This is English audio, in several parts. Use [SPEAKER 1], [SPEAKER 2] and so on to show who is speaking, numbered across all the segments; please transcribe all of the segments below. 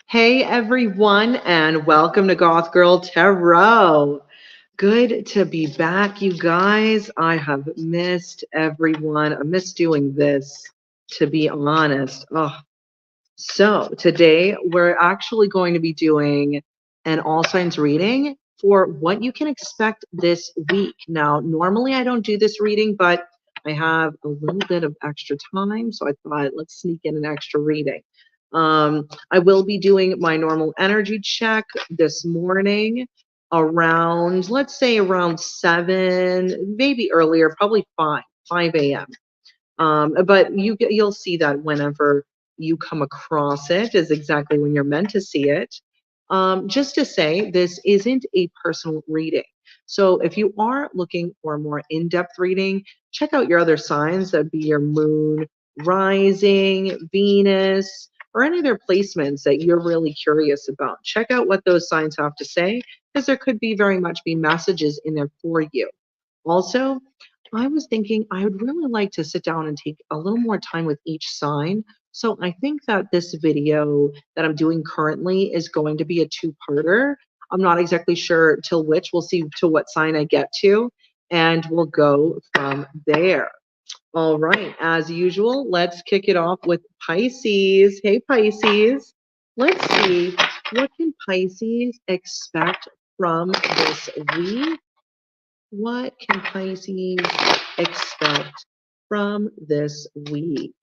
[SPEAKER 1] Hey everyone, and welcome to Goth Girl Tarot. Good to be back, you guys. I have missed everyone. I miss doing this, to be honest. So today we're actually going to be doing an all signs reading for what you can expect this week. Now, normally I don't do this reading, but I have a little bit of extra time, so I thought let's sneak in an extra reading. I will be doing my normal energy check this morning around, let's say around 7, maybe earlier, probably 5 a.m. But you'll see that whenever you come across it is exactly when you're meant to see it. Just to say, this isn't a personal reading. So if you are looking for a more in-depth reading, check out your other signs. That'd be your moon, rising, Venus, or any other placements that you're really curious about. Check out what those signs have to say, because there could be very much be messages in there for you. Also, I was thinking I would really like to sit down and take a little more time with each sign. So I think that this video that I'm doing currently is going to be a two-parter. I'm not exactly sure till which. We'll see to what sign I get to, and we'll go from there. All right, as usual, let's kick it off with Pisces. Hey, Pisces. Let's see, what can Pisces expect from this week? What can Pisces expect from this week?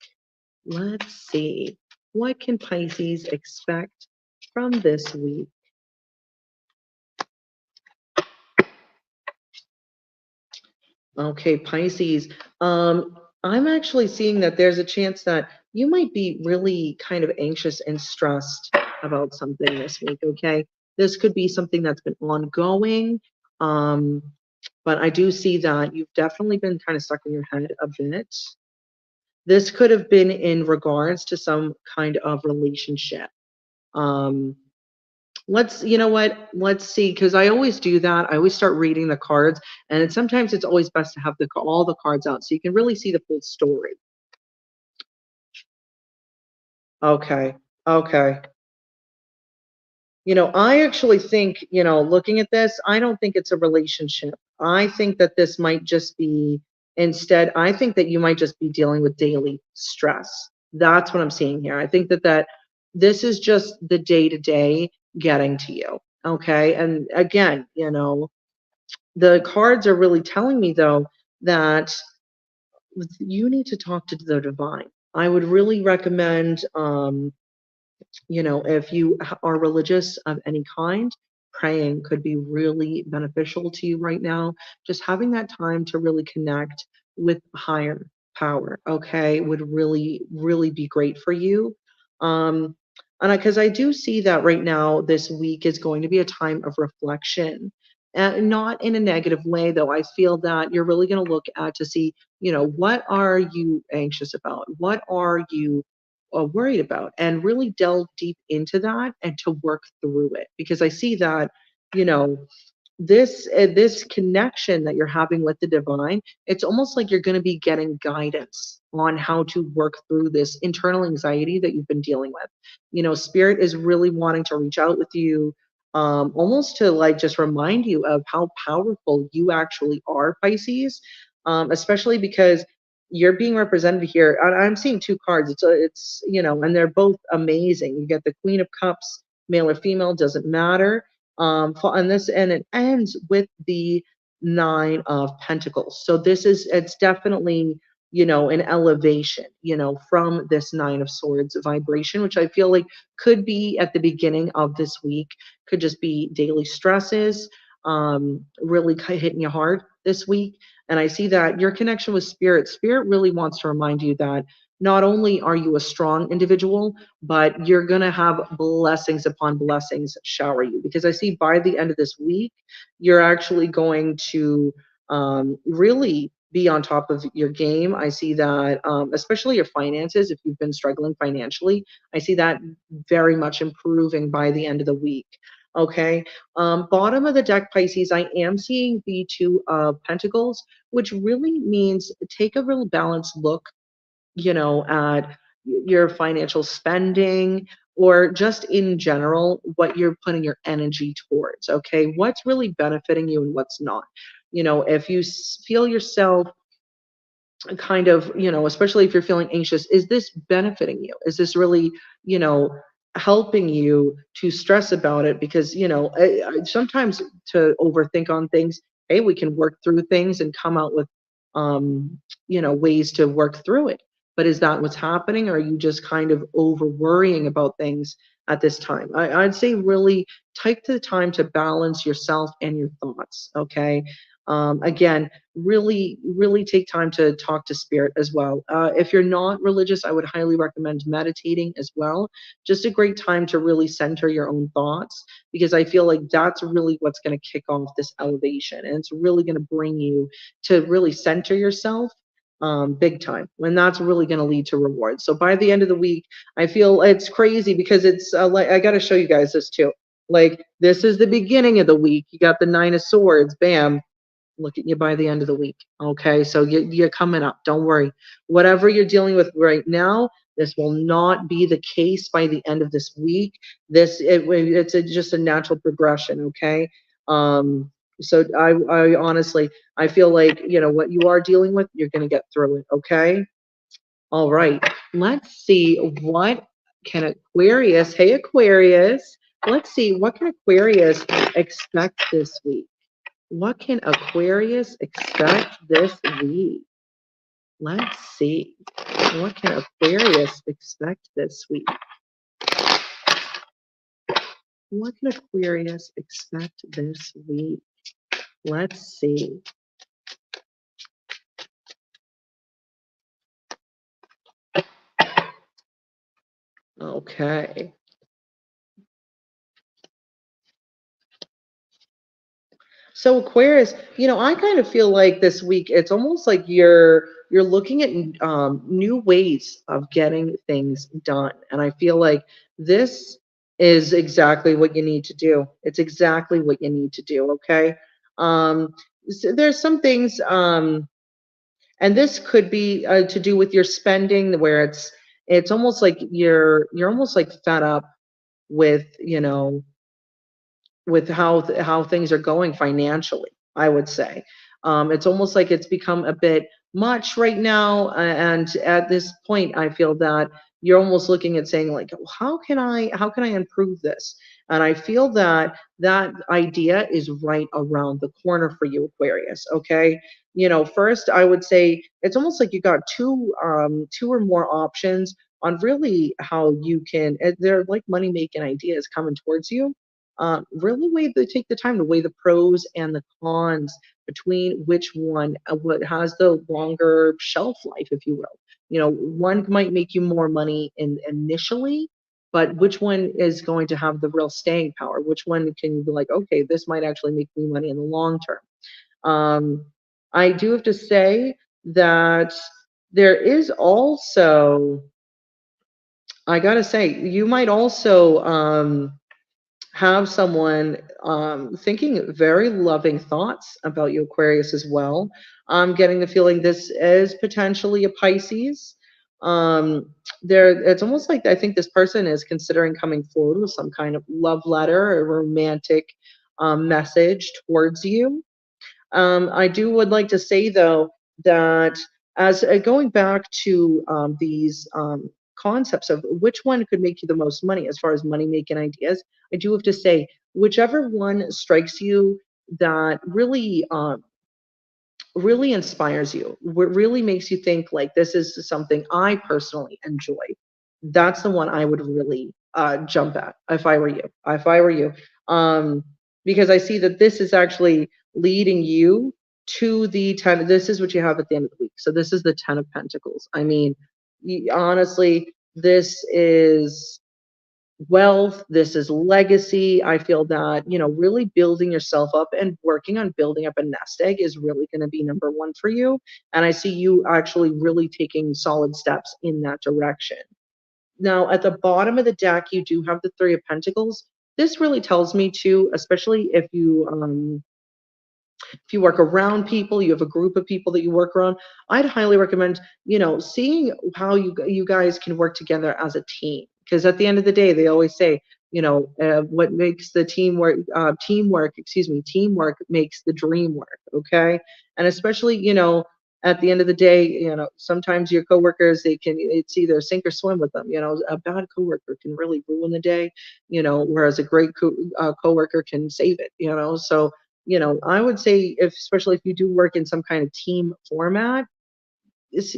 [SPEAKER 1] Let's see. What can Pisces expect from this week? Okay, Pisces. I'm actually seeing that there's a chance that you might be really kind of anxious and stressed about something this week, okay? This could be something that's been ongoing. Um, but I do see that you've definitely been kind of stuck in your head a bit. This could have been in regards to some kind of relationship. Um, you know what? Let's see, because I always do that. I always start reading the cards, and sometimes it's always best to have all the cards out so you can really see the full story. Okay, okay. I actually think, looking at this, I don't think it's a relationship. I think that this might just be, instead, I think that you might just be dealing with daily stress. That's what I'm seeing here. I think that this is just the day to day getting to you. Okay. And again, the cards are really telling me though that you need to talk to the divine. I would really recommend, if you are religious of any kind, praying could be really beneficial to you right now. Just having that time to really connect with higher power, okay, would really, really be great for you. Um, and because I do see that right now, this week is going to be a time of reflection. And not in a negative way, though. I feel that you're really going to look at to see, what are you anxious about? What are you worried about, and really delve deep into that and to work through it, because I see that you know this connection that you're having with the divine, it's almost like you're going to be getting guidance on how to work through this internal anxiety that you've been dealing with. Spirit is really wanting to reach out with you, almost to like just remind you of how powerful you actually are, Pisces, especially because you're being represented here. I'm seeing two cards. And they're both amazing. You get the Queen of Cups, male or female, doesn't matter. And it ends with the Nine of Pentacles. So it's definitely, an elevation, from this Nine of Swords vibration, which I feel like could be at the beginning of this week, could just be daily stresses, really hitting you hard this week. And I see that your connection with Spirit really wants to remind you that not only are you a strong individual, but you're going to have blessings upon blessings shower you. Because I see by the end of this week, you're actually going to really be on top of your game. I see that, especially your finances, if you've been struggling financially, I see that very much improving by the end of the week. Okay. Bottom of the deck, Pisces, I am seeing the Two of Pentacles, which really means take a real balanced look, at your financial spending, or just in general, what you're putting your energy towards, okay? What's really benefiting you and what's not. If you feel yourself kind of, especially if you're feeling anxious, is this benefiting you? Is this really, you know, helping you to stress about it? Because, sometimes to overthink on things, hey, we can work through things and come out with, ways to work through it. But is that what's happening? Or are you just kind of over worrying about things at this time? I'd say really take the time to balance yourself and your thoughts, okay? Again, really, really take time to talk to spirit as well. If you're not religious, I would highly recommend meditating as well. Just a great time to really center your own thoughts, because I feel like that's really what's going to kick off this elevation. And it's really going to bring you to really center yourself big time. And that's really going to lead to rewards. So by the end of the week, I feel it's crazy because it's like, I got to show you guys this too. Like, this is the beginning of the week. You got the Nine of Swords, bam, look at you by the end of the week. Okay, so you're coming up. Don't worry. Whatever you're dealing with right now, this will not be the case by the end of this week. It's just a natural progression. Okay. So I honestly, I feel like, what you are dealing with, you're going to get through it. Okay. All right. Let's see what can Aquarius. Hey, Aquarius. Let's see what can Aquarius expect this week. What can Aquarius expect this week? Let's see. What can Aquarius expect this week? What can Aquarius expect this week? Let's see. Okay. So Aquarius, I kind of feel like this week it's almost like you're looking at new ways of getting things done, and I feel like this is exactly what you need to do. It's exactly what you need to do. Okay, so there's some things, and this could be to do with your spending, where it's almost like you're almost like fed up with how things are going financially, I would say. It's almost like it's become a bit much right now, and at this point, I feel that you're almost looking at saying like, how can I improve this? And I feel that that idea is right around the corner for you, Aquarius. Okay, first I would say it's almost like you got two or more options on really how you can. They're like money making ideas coming towards you. Really take the time to weigh the pros and the cons between which one what has the longer shelf life, if you will. One might make you more money initially, but which one is going to have the real staying power? Which one can you be like, okay, this might actually make me money in the long term? I do have to say that there is also, I gotta say, you might also have someone thinking very loving thoughts about you, Aquarius, as well. I'm getting the feeling this is potentially a Pisces. It's almost like I think this person is considering coming forward with some kind of love letter or romantic message towards you. I do would like to say though that as going back to these concepts of which one could make you the most money as far as money making ideas, I do have to say whichever one strikes you that really inspires you, what really makes you think like this is something I personally enjoy, that's the one I would really jump at if I were you. If I were you, because I see that this is actually leading you to the 10. This is what you have at the end of the week. So this is the 10 of Pentacles. I mean, honestly, this is wealth, this is legacy. I feel that, really building yourself up and working on building up a nest egg is really going to be number one for you. And I see you actually really taking solid steps in that direction. Now, at the bottom of the deck, you do have the Three of Pentacles. This really tells me to, especially if you work around people, you have a group of people that you work around, I'd highly recommend, seeing how you guys can work together as a team. because at the end of the day, they always say, what makes the teamwork makes the dream work. Okay. And especially, at the end of the day, sometimes your coworkers, it's either sink or swim with them. A bad coworker can really ruin the day, whereas a great coworker can save it, So, I would say, especially if you do work in some kind of team format, is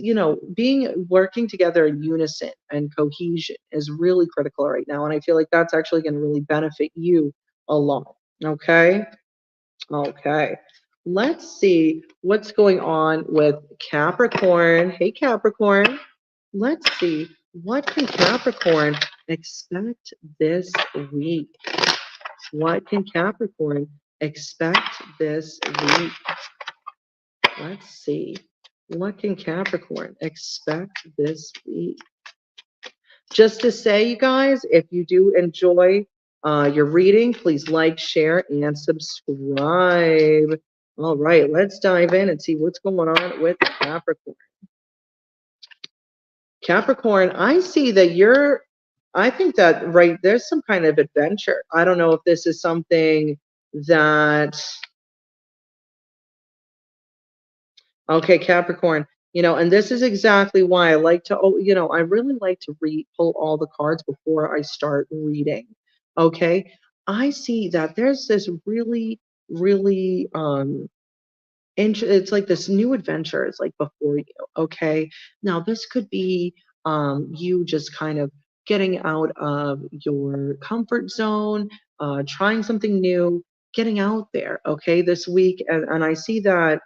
[SPEAKER 1] being working together in unison and cohesion is really critical right now, and I feel like that's actually going to really benefit you a lot. Okay. Okay, let's see what's going on with Capricorn. Hey Capricorn, let's see, what can Capricorn expect this week? What can Capricorn expect this week? Let's see. What can Capricorn expect this week? Just to say, you guys, if you do enjoy your reading, please like, share, and subscribe. All right, let's dive in and see what's going on with Capricorn. Capricorn, I see that I think that, right, there's some kind of adventure. I don't know if this is something that, okay, Capricorn, and this is exactly why I like to, I really like to pull all the cards before I start reading. Okay. I see that there's this really, really, it's like this new adventure is like before you. Okay. Now this could be, you just kind of getting out of your comfort zone, trying something new, getting out there. Okay. This week. And I see that,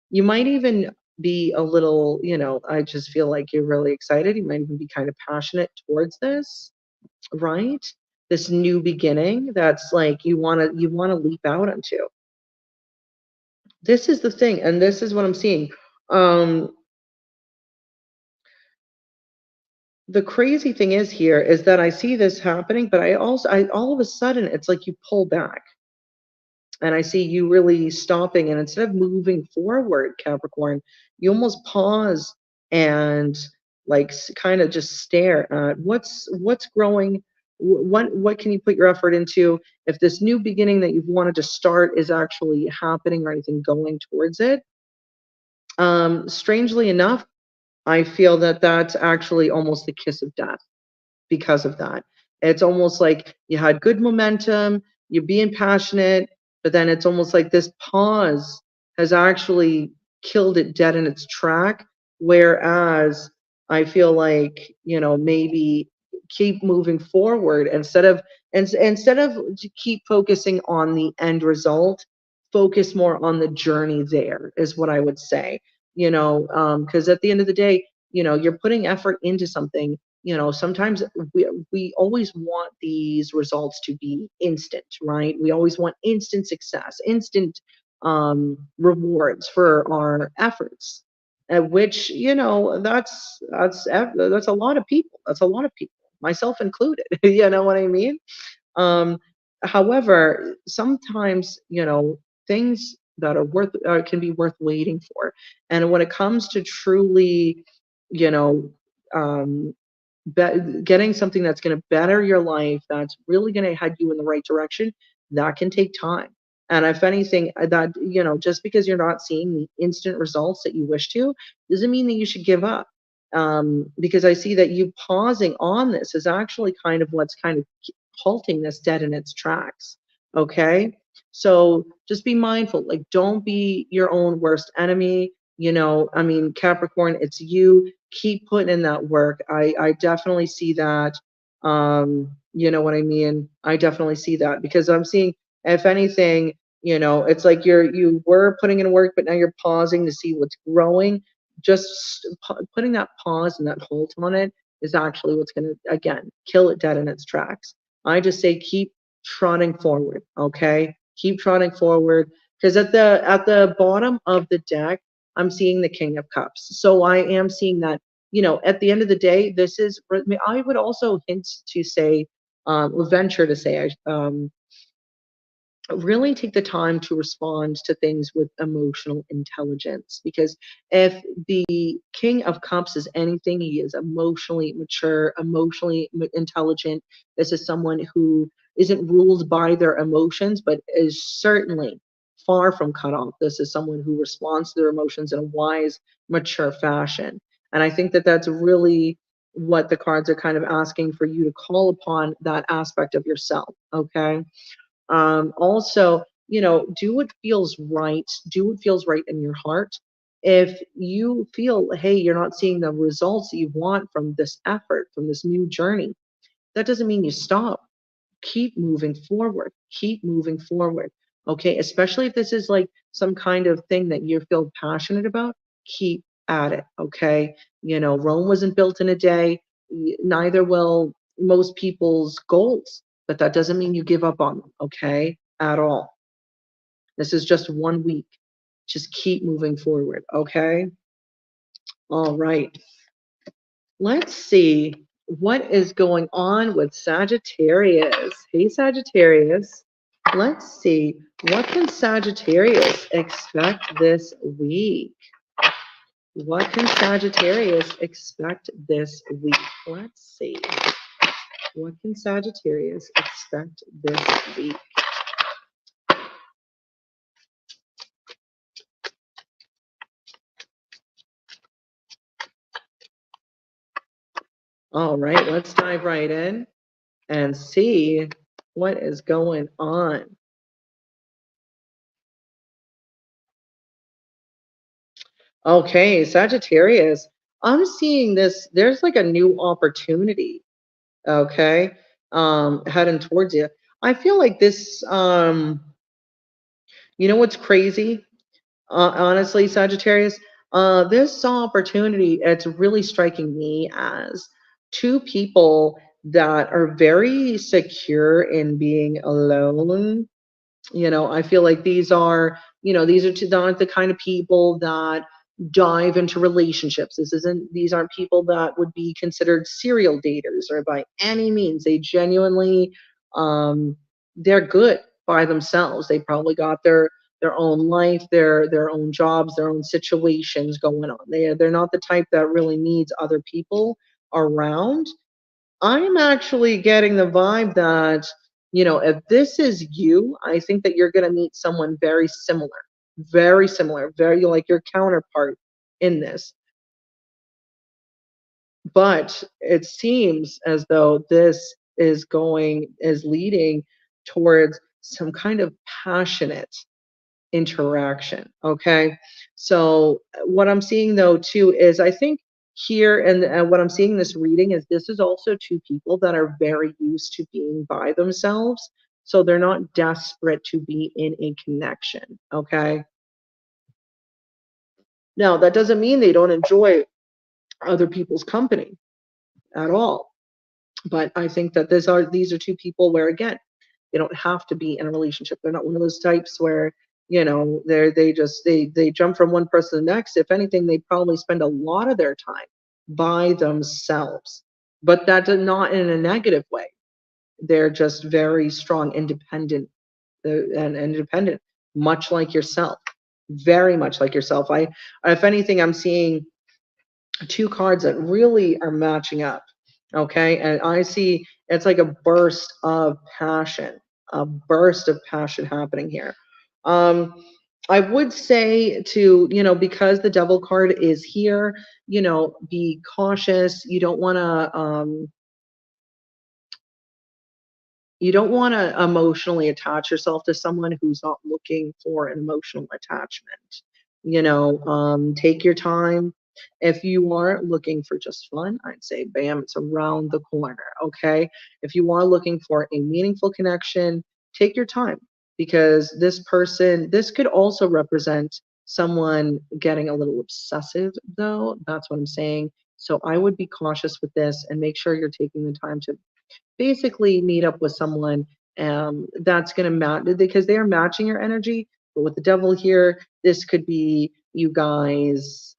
[SPEAKER 1] you might even be a little, I just feel like you're really excited. You might even be kind of passionate towards this, right? This new beginning that's like you want to leap out into. This is the thing, and this is what I'm seeing. Um, the crazy thing is here is that I see this happening, but I all of a sudden it's like you pull back, and I see you really stopping, and instead of moving forward, Capricorn, you almost pause and like kind of just stare at what's growing. What can you put your effort into if this new beginning that you've wanted to start is actually happening or anything going towards it? Strangely enough, I feel that that's actually almost the kiss of death because of that. It's almost like you had good momentum, you're being passionate, but then it's almost like this pause has actually killed it dead in its track. Whereas I feel like, maybe keep moving forward instead of to keep focusing on the end result, focus more on the journey there is what I would say. Because at the end of the day, you're putting effort into something. Sometimes we always want these results to be instant, right? We always want instant success, instant rewards for our efforts, which that's a lot of people. That's a lot of people, myself included. You know what I mean? Um, However, sometimes, things that are can be worth waiting for. And when it comes to truly, you know, um, getting something that's going to better your life, that's really going to head you in the right direction, that can take time. And if anything, that, just because you're not seeing the instant results that you wish to, doesn't mean that you should give up. Because I see that you pausing on this is actually kind of what's kind of halting this dead in its tracks. Okay. So just be mindful, like, don't be your own worst enemy. I mean, Capricorn, it's you. Keep putting in that work. I definitely see that. You know what I mean? I definitely see that because I'm seeing, if anything, it's like you were putting in work, but now you're pausing to see what's growing. Just putting that pause and that halt on it is actually what's going to, again, kill it dead in its tracks. I just say keep trotting forward, okay? Keep trotting forward because at the bottom of the deck, I'm seeing the King of Cups. So I am seeing that, at the end of the day, this is, I would also hint to say, venture to say, really take the time to respond to things with emotional intelligence, because if the King of Cups is anything, he is emotionally mature, emotionally intelligent. This is someone who isn't ruled by their emotions, but is certainly far from cut off. This is someone who responds to their emotions in a wise, mature fashion. And I think that that's really what the cards are kind of asking for you to call upon, that aspect of yourself. Okay. Also, do what feels right. Do what feels right in your heart. If you feel, hey, you're not seeing the results that you want from this effort, from this new journey, that doesn't mean you stop. Keep moving forward. Keep moving forward. Okay. Especially if this is like some kind of thing that you feel passionate about, keep at it. Okay. Rome wasn't built in a day, neither will most people's goals, but that doesn't mean you give up on them. Okay. At all. This is just 1 week. Just keep moving forward. Okay. All right. Let's see what is going on with Sagittarius. Hey, Sagittarius. Let's see, what can Sagittarius expect this week? What can Sagittarius expect this week? Let's see. What can Sagittarius expect this week? All right, let's dive right in and see what is going on. Okay, Sagittarius, I'm seeing this. There's like a new opportunity, okay, heading towards you. I feel like this, what's crazy? Honestly, Sagittarius, this opportunity, it's really striking me as two people that are very secure in being alone. I feel like these are not the kind of people that dive into relationships. These aren't people that would be considered serial daters or by any means. They genuinely, um, they're good by themselves. They probably got their own life, their own jobs, their own situations going on. They're not the type that really needs other people around. I'm actually getting the vibe that, if this is you, I think that you're going to meet someone very similar, very like your counterpart in this. But it seems as though this is leading towards some kind of passionate interaction. Okay. So what I'm seeing though too is I think here and what I'm seeing in this reading is this is also two people that are very used to being by themselves. So they're not desperate to be in a connection. Okay. Now that doesn't mean they don't enjoy other people's company at all. But I think that these are two people where again, they don't have to be in a relationship. They're not one of those types where, they jump from one person to the next. If anything, they probably spend a lot of their time by themselves. But that's not in a negative way. They're just very strong, independent, and independent, much like yourself. Very much like yourself. If anything, I'm seeing two cards that really are matching up. Okay. And I see it's like a burst of passion happening here. Um, I would say to, because the devil card is here, be cautious. You don't want to emotionally attach yourself to someone who's not looking for an emotional attachment. Take your time. If you are looking for just fun, I'd say bam, it's around the corner. Okay. If you are looking for a meaningful connection, take your time, because this could also represent someone getting a little obsessive, though. That's what I'm saying. So I would be cautious with this and make sure you're taking the time to basically meet up with someone that's going to match, because they are matching your energy. But with the devil here, this could be you guys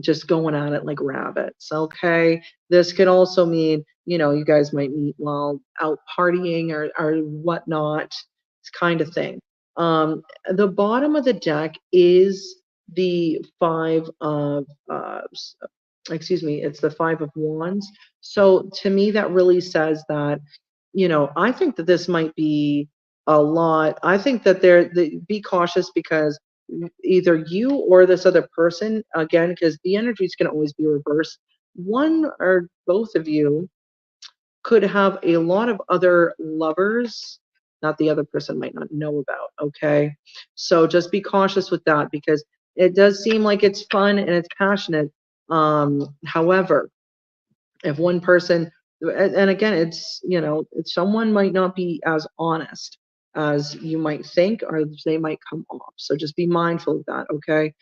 [SPEAKER 1] just going at it like rabbits. Okay. This could also mean, you guys might meet while out partying or whatnot. kind of thing. The bottom of the deck is the five of excuse me, it's the Five of Wands. So to me, that really says that, I think that this might be a lot. I think that be cautious because either you or this other person, again, because the energy is going to always be reversed. One or both of you could have a lot of other lovers that the other person might not know about. Okay. So just be cautious with that because it does seem like it's fun and it's passionate. However, if one person, and again, someone might not be as honest as you might think, or they might come off. So just be mindful of that. Okay.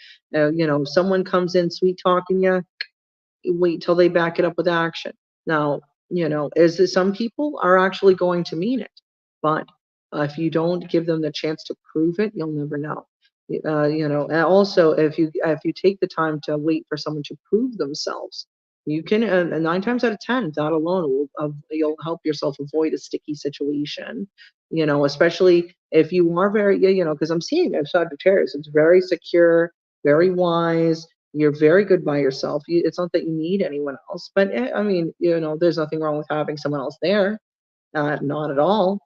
[SPEAKER 1] Someone comes in sweet talking you, wait till they back it up with action. Now, is that some people are actually going to mean it, but if you don't give them the chance to prove it, you'll never know. And also if you take the time to wait for someone to prove themselves, you can, 9 times out of 10, that alone you'll help yourself avoid a sticky situation. Especially if you are very, because I'm seeing a Sagittarius, it's very secure, very wise, you're very good by yourself. It's not that you need anyone else, but I mean, there's nothing wrong with having someone else there. Not at all.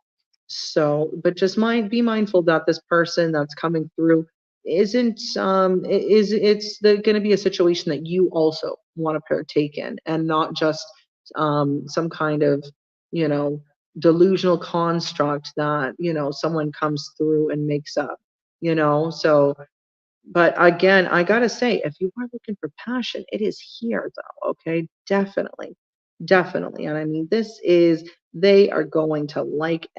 [SPEAKER 1] So, but just be mindful that this person that's coming through isn't it's going to be a situation that you also want to partake in, and not just some kind of you know delusional construct that someone comes through and makes up. So, but again, I gotta say, if you are looking for passion, it is here though, okay? Definitely. Definitely. And I mean, they are going to like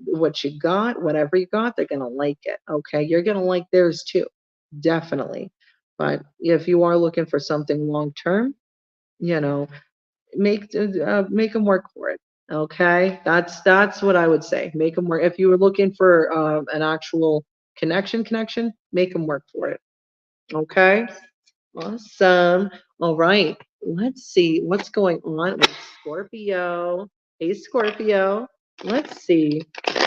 [SPEAKER 1] what you got, whatever you got, they're gonna like it, okay? You're gonna like theirs too. Definitely. But if you are looking for something long term, you know, make them work for it. Okay, that's what I would say. Make them work. If you were looking for an actual connection, make them work for it. Okay, awesome. All right, let's see what's going on with Scorpio. Hey, Scorpio. Let's see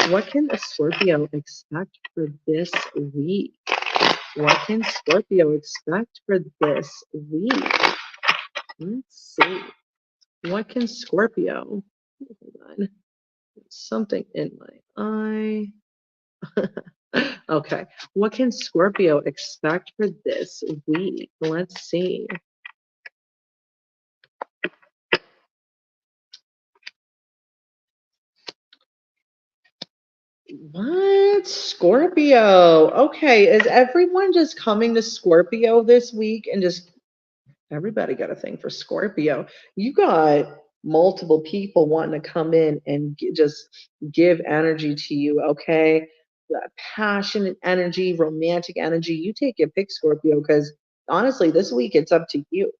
[SPEAKER 1] what can a Scorpio expect for this week. What can Scorpio expect for this week? Let's see. What can Scorpio? Hold on. Something in my eye. Okay. What can Scorpio expect for this week? Let's see. What? Scorpio. Okay. Is everyone just coming to Scorpio this week and just everybody got a thing for Scorpio? You got multiple people wanting to come in and just give energy to you, okay? Passionate energy, romantic energy. You take your pick, Scorpio, because honestly, this week it's up to you.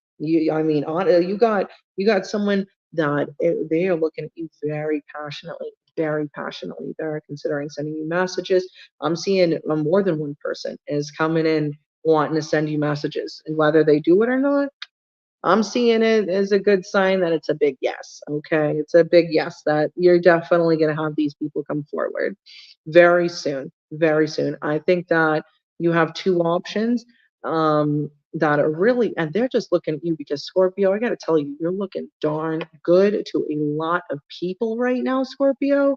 [SPEAKER 1] I mean, you got someone that they are looking at you very passionately, very passionately. They're considering sending you messages. I'm seeing more than one person is coming in wanting to send you messages, and whether they do it or not, I'm seeing it as a good sign that it's a big yes. Okay. It's a big yes that you're definitely going to have these people come forward very soon. Very soon. I think that you have two options that are really, and they're just looking at you because Scorpio, I got to tell you, you're looking darn good to a lot of people right now, Scorpio.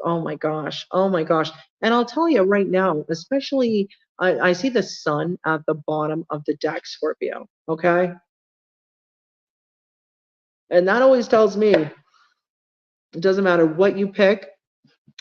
[SPEAKER 1] Oh my gosh. Oh my gosh. And I'll tell you right now, especially, I see the sun at the bottom of the deck, Scorpio. Okay. And that always tells me it doesn't matter what you pick,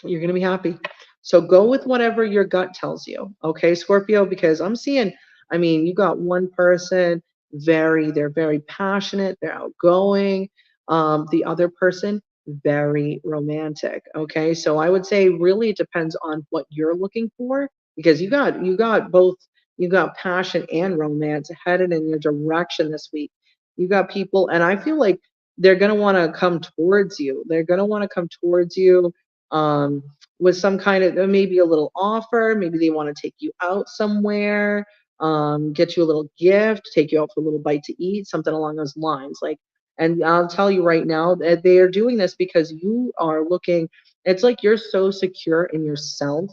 [SPEAKER 1] you're going to be happy. So go with whatever your gut tells you. Okay, Scorpio, because I'm seeing, I mean, you got one person, they're very passionate, they're outgoing. The other person, very romantic. Okay, so I would say really it depends on what you're looking for because you got both, you got passion and romance headed in your direction this week. You got people, and I feel like they're going to want to come towards you. They're going to want to come towards you um, with some kind of maybe a little offer. Maybe they want to take you out somewhere, get you a little gift, take you out for a little bite to eat, something along those lines. Like, And I'll tell you right now that they are doing this because you are looking, it's like you're so secure in yourself.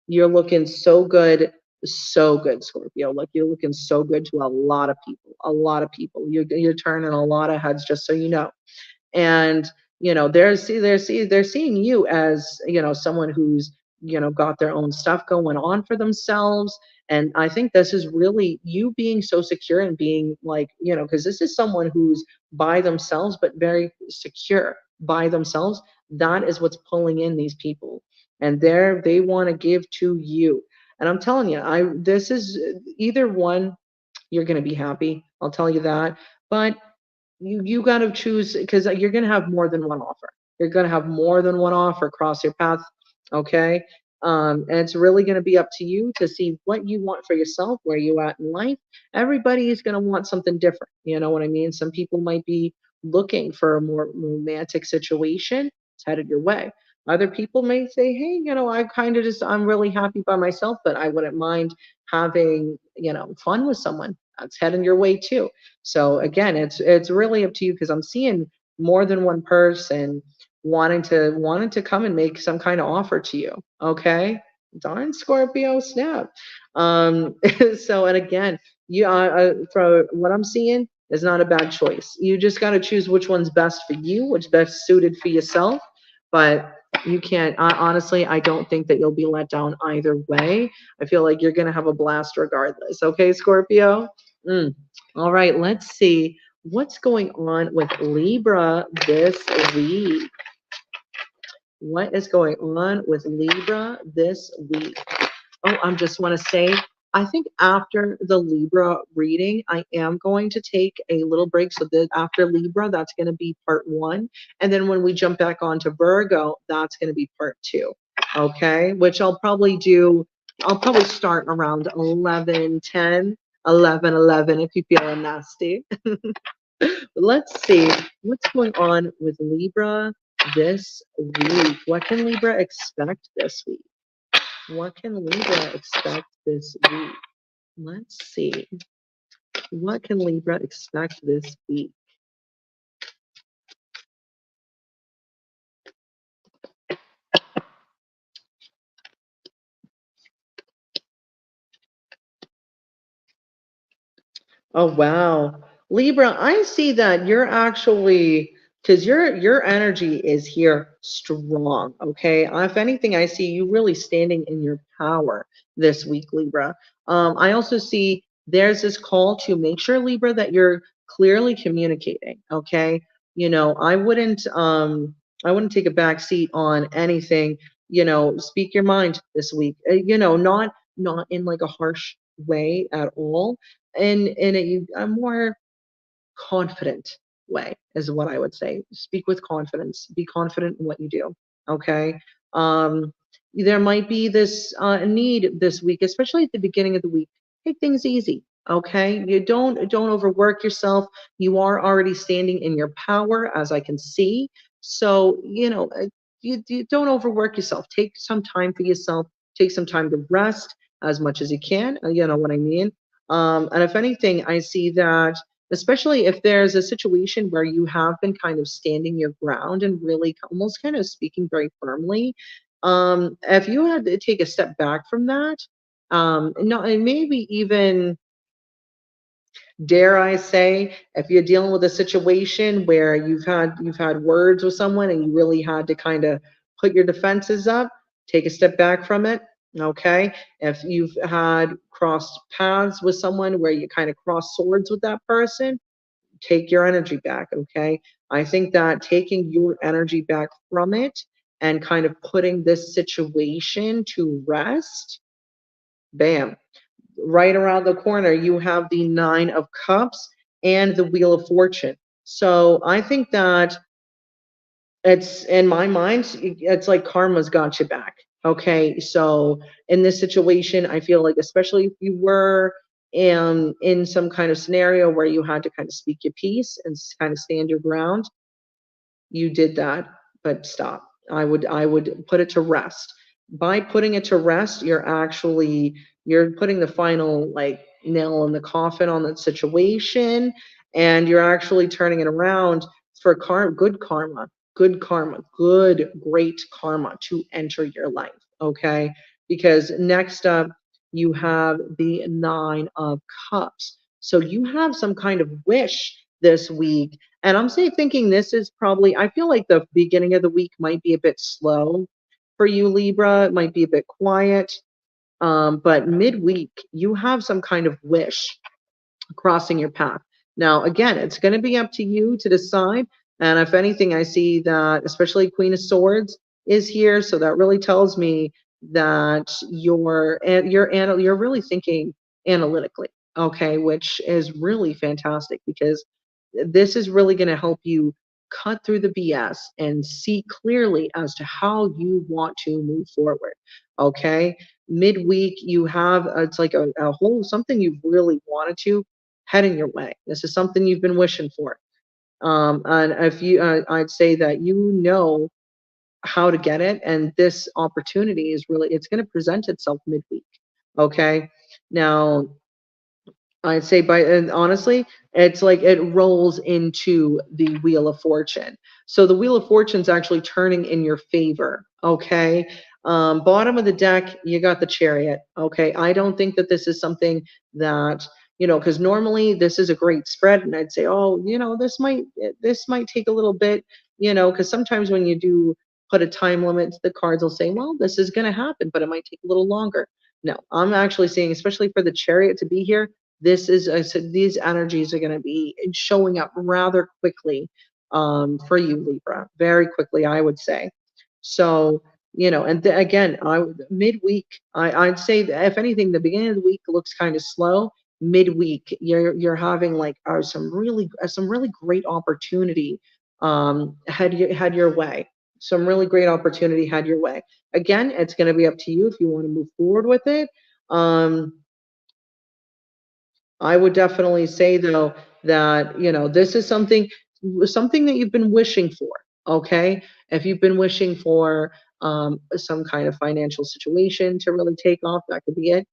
[SPEAKER 1] You're looking so good, Scorpio. Like you're looking so good to a lot of people, a lot of people. You're turning a lot of heads, just so you know. And they're seeing you as someone who's got their own stuff going on for themselves. And I think this is really you being so secure and being like, because this is someone who's by themselves but very secure by themselves. That is what's pulling in these people, and they want to give to you. And I'm telling you, I this is either one, you're going to be happy, I'll tell you that. But you got to choose, because you're going to have more than one offer. You're going to have more than one offer cross your path. Okay. And it's really going to be up to you to see what you want for yourself, where you at in life. Everybody is going to want something different. You know what I mean? Some people might be looking for a more romantic situation. It's headed your way. Other people may say, hey, I'm really happy by myself, but I wouldn't mind having, fun with someone. That's heading your way too. So again, it's really up to you, because I'm seeing more than one person wanting to come and make some kind of offer to you. Okay, darn Scorpio, snap. So, and again, for what I'm seeing is not a bad choice. You just got to choose which one's best for you, which best suited for yourself. But you can't, honestly, I don't think that you'll be let down either way. I feel like you're going to have a blast regardless. Okay, Scorpio. Mm. All right, let's see what's going on with Libra this week. What is going on with Libra this week? Oh, I just want to say, I think after the Libra reading, I am going to take a little break. So that after Libra, that's going to be part one. And then when we jump back onto Virgo, that's going to be part two. Okay, which I'll probably start around 11:10, 11:11 if you're feeling nasty. Let's see what's going on with Libra this week. What can Libra expect this week? What can Libra expect this week? Let's see. What can Libra expect this week? Oh wow. Libra, I see that you're actually, because your energy is here strong. Okay. If anything, I see you really standing in your power this week, Libra. I also see there's this call to make sure, Libra, that you're clearly communicating. Okay. I wouldn't take a back seat on anything. Speak your mind this week. Not in like a harsh way at all, in a more confident way is what I would say. Speak with confidence. Be confident in what you do. Okay. Um, there might be this need this week, especially at the beginning of the week. Take things easy. Okay. You don't overwork yourself. You are already standing in your power, as I can see. So you don't overwork yourself. Take some time for yourself. Take some time to rest as much as you can. You know what I mean? And if anything, I see that, especially if there's a situation where you have been kind of standing your ground and really almost kind of speaking very firmly, if you had to take a step back from that, and maybe even, dare I say, if you're dealing with a situation where you've had words with someone and you really had to kind of put your defenses up, take a step back from it. Okay. If you've had crossed paths with someone where you kind of cross swords with that person, take your energy back. Okay. I think that taking your energy back from it and kind of putting this situation to rest, bam, right around the corner, you have the Nine of Cups and the Wheel of Fortune. So I think that it's, in my mind, it's like karma's got you back. Okay. So in this situation, I feel like, especially if you were in some kind of scenario where you had to kind of speak your piece and kind of stand your ground, you did that, but stop. I would put it to rest. By putting it to rest, you're putting the final like nail in the coffin on that situation, and you're actually turning it around for good karma, good karma, good, great karma to enter your life. Okay. Because next up, you have the Nine of Cups. So you have some kind of wish this week. And I'm thinking this is probably, I feel like the beginning of the week might be a bit slow for you, Libra. It might be a bit quiet. But midweek, you have some kind of wish crossing your path. Now, again, it's going to be up to you to decide. And if anything, I see that especially Queen of Swords is here, so that really tells me that you're really thinking analytically, okay, which is really fantastic because this is really going to help you cut through the BS and see clearly as to how you want to move forward. Okay. Midweek, you have it's like a whole something you've really wanted to heading your way. This is something you've been wishing for. And if you, I'd say that you know how to get it, and this opportunity is really, it's going to present itself midweek. Okay. Now, I'd say and honestly, it's like it rolls into the Wheel of Fortune. So the Wheel of Fortune's actually turning in your favor. Okay. Bottom of the deck, you got the Chariot. Okay. I don't think that this is something that, because normally this is a great spread, and I'd say, oh, this might take a little bit, because sometimes when you do put a time limit, the cards will say, well, this is going to happen, but it might take a little longer. No, I'm actually seeing, especially for the Chariot to be here, this is, I said, these energies are going to be showing up rather quickly for you, Libra, very quickly, I would say. So, and again, midweek, I'd say that if anything, the beginning of the week looks kind of slow. Midweek, you're having like some really great opportunity head your way. Some really great opportunity head your way. Again, it's going to be up to you if you want to move forward with it. I would definitely say though that this is something that you've been wishing for. Okay, if you've been wishing for some kind of financial situation to really take off, that could be it.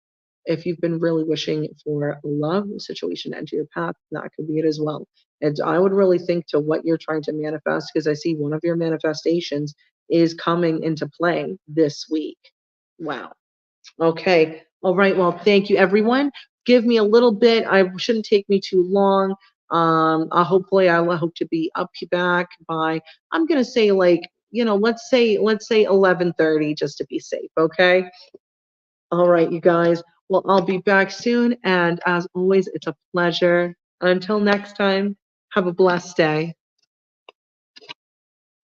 [SPEAKER 1] If you've been really wishing for a love situation to enter your path, that could be it as well. And I would really think to what you're trying to manifest, because I see one of your manifestations is coming into play this week. Wow. Okay. All right. Well, thank you, everyone. Give me a little bit. I shouldn't take me too long. I hope to be up back by, I'm gonna say, like, let's say 11:30 just to be safe. Okay. All right, you guys. Well, I'll be back soon, and as always, it's a pleasure. Until next time, have a blessed day.